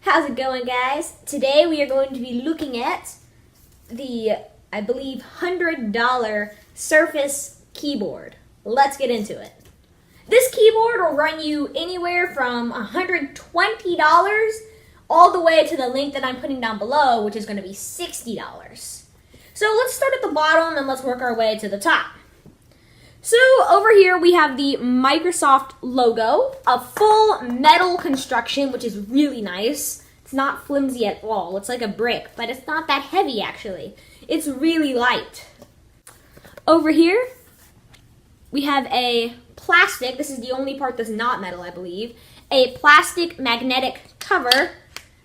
How's it going, guys? Today we are going to be looking at the, I believe, $100 Surface keyboard. Let's get into it. This keyboard will run you anywhere from $120 all the way to the link that I'm putting down below, which is going to be $60. So let's start at the bottom and let's work our way to the top. So over here we have the Microsoft logo, a full metal construction, which is really nice. It's not flimsy at all. It's like a brick, but it's not that heavy actually. It's really light. Over here we have a plastic, this is the only part that's not metal, I believe, a plastic magnetic cover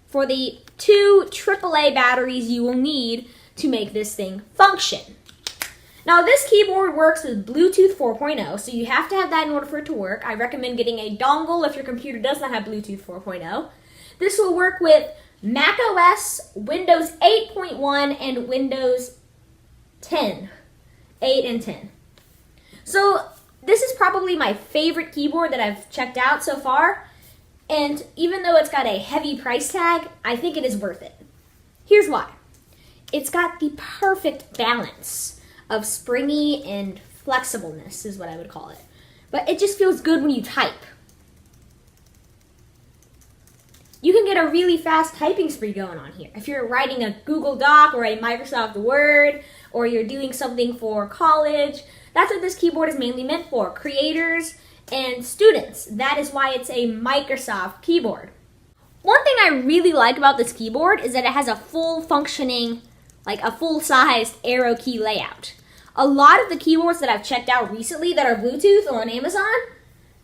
for the 2 AAA batteries you will need to make this thing function. Now this keyboard works with Bluetooth 4.0, so you have to have that in order for it to work. I recommend getting a dongle if your computer does not have Bluetooth 4.0. This will work with Mac OS, Windows 8.1, and Windows 10. 8 and 10. So this is probably my favorite keyboard that I've checked out so far, and even though it's got a heavy price tag, I think it is worth it. Here's why. It's got the perfect balance of springy and flexibleness is what I would call it. But it just feels good when you type. You can get a really fast typing speed going on here. If you're writing a Google Doc or a Microsoft Word, or you're doing something for college, that's what this keyboard is mainly meant for, creators and students. That is why it's a Microsoft keyboard. One thing I really like about this keyboard is that it has a full functioning, like a full-sized arrow key layout. A lot of the keyboards that I've checked out recently that are Bluetooth or on Amazon,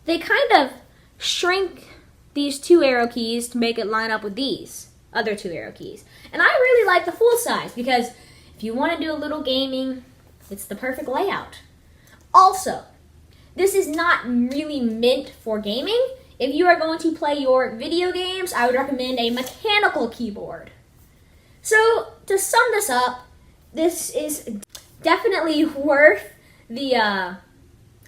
they kind of shrink these 2 arrow keys to make it line up with these other 2 arrow keys. And I really like the full size because if you want to do a little gaming, it's the perfect layout. Also, this is not really meant for gaming. If you are going to play your video games, I would recommend a mechanical keyboard. So, to sum this up, this is definitely worth the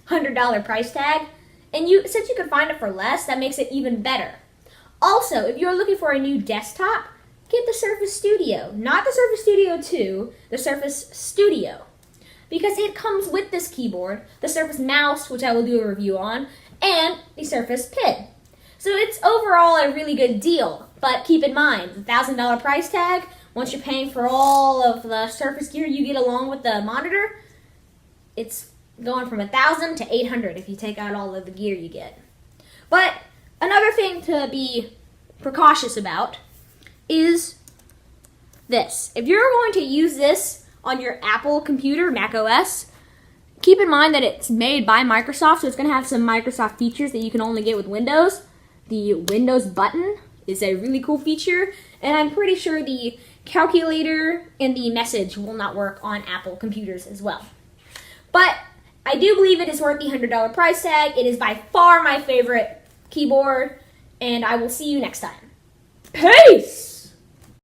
$100 price tag. And since you can find it for less, that makes it even better. Also, if you're looking for a new desktop, get the Surface Studio. Not the Surface Studio 2, the Surface Studio. Because it comes with this keyboard, the Surface Mouse, which I will do a review on, and the Surface Pen. So it's overall a really good deal. But keep in mind, the $1,000 price tag, once you're paying for all of the Surface gear you get along with the monitor, it's going from $1,000 to $800 if you take out all of the gear you get. But another thing to be precautious about is this. If you're going to use this on your Apple computer, Mac OS, keep in mind that it's made by Microsoft, so it's going to have some Microsoft features that you can only get with Windows. The Windows button is a really cool feature, and I'm pretty sure the calculator and the message will not work on Apple computers as well. But I do believe it is worth the $100 price tag. It is by far my favorite keyboard, and I will see you next time. Peace!